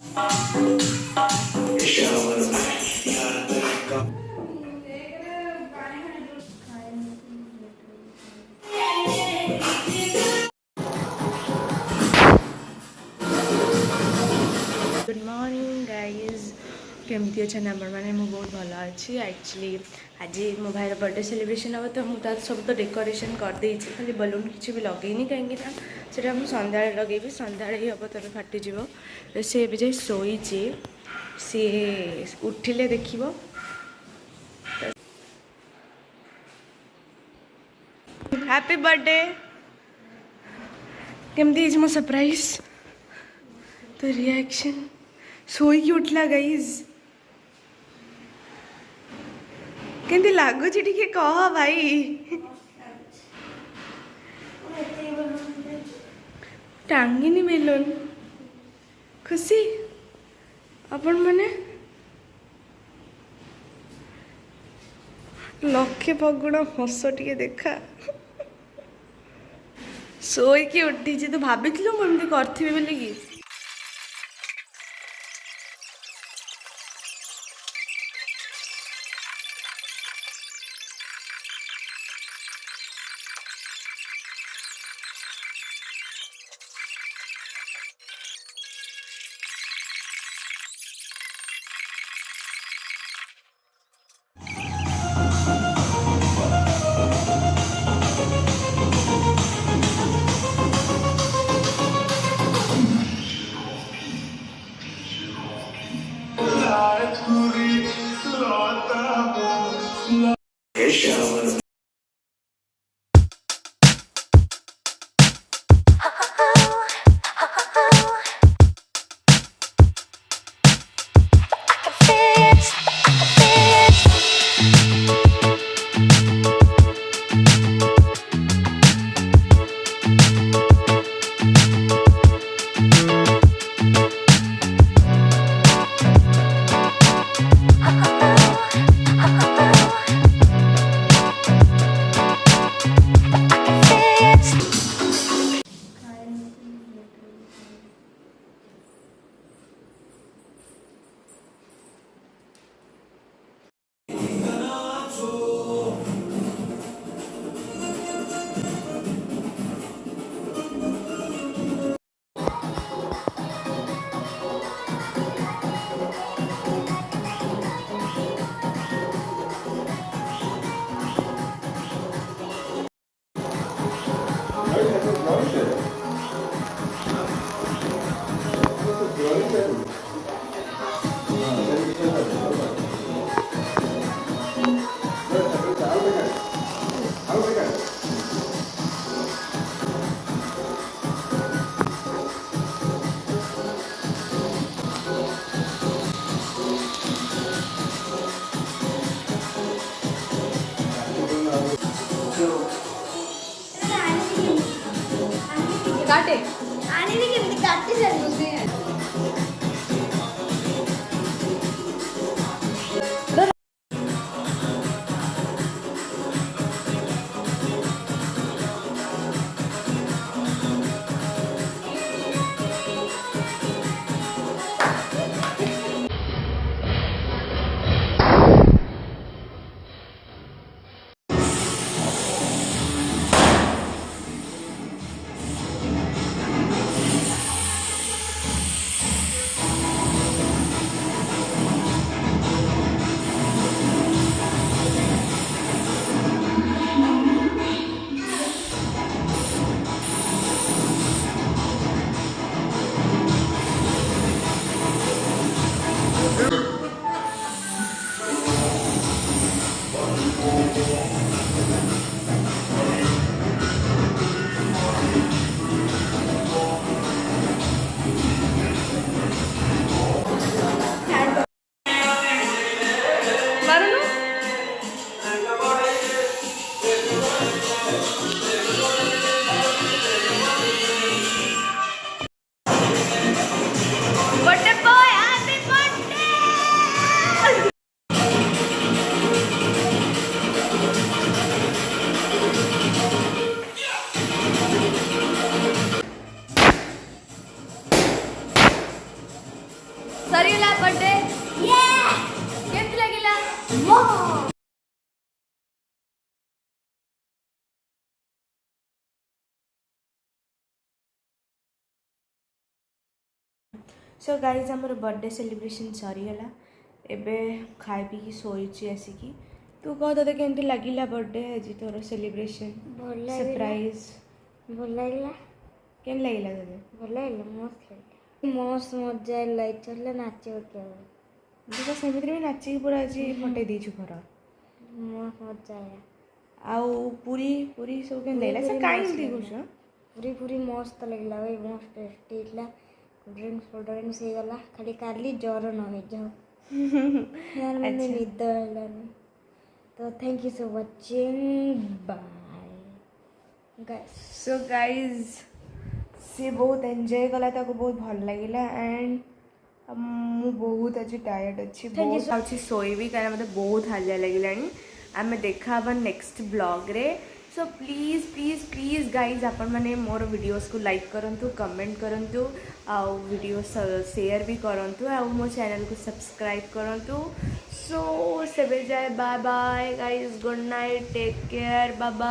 Good morning guys केमती अच्छा number मैंने मुझे बहुत भल अच्छी एक्चुअली आज मो भाई बर्थडे सेलिब्रेशन हम तो मुझे सब तो डेकोरेशन करदे खाली बलून किसी भी लगेनी कहीं से सन्ध्या लगे सन्ध्या ही हम तब फाटिज सी भी जाए शोची सी उठिले देख हैप्पी बर्थडे केमती मो सरप्राइज तो रिएक्शन सोई उठला गाइज केमती लगुच टे कह भाई टांगिनी बेलून खुशी आपण मैंने लक्षे पगुण हस टे देखा शोक उठी तो भाभी मुझे करी बोल कि काटे आणि ती काटते सर सरीला बर्थडे ये केमती लागिला सो गाइज आमर बर्थडे सेलिब्रेशन सरीगला एबे खाई पी शोची आसिकी तू कह तो केमती लागिला बर्थडे आज तोर सेलिब्रेशन सरप्राइज भल लगे केम लागिला तोते भल लगे मस्त मजा लाइट चल नाच तू तो सेमिति भी नाचिकी पूरा आज फटे देछु घर मस्त मजा आया आउ पूरी पूरी सब केम लागिला से काई एमती कुछ पूरी पूरी मस्त लगला भाई मस्त टेस्टी इतला ड्रिंक्स हो गला खाली काली ज्वर न हो जाओ यार मैंने निद हेलानी तो thank you so watching bye guys so guys see बहुत एंजॉय कला ताको बहुत भल लगिला एंड मु बहुत आज टायर्ड अच्छी बहुत अच्छी सोईबी कारण मत बहुत हालिया लगिलानी आम देखा नेक्स्ट ब्लॉग रे so please please please guys आपण मैंने मोर वीडियोस को लाइक करंतु कमेंट करंतु आउ वीडियो शेयर भी करंतु आउ मो चैनल को सब्सक्राइब करंतु सो सेबे जाए bye bye guys good night take care bye bye.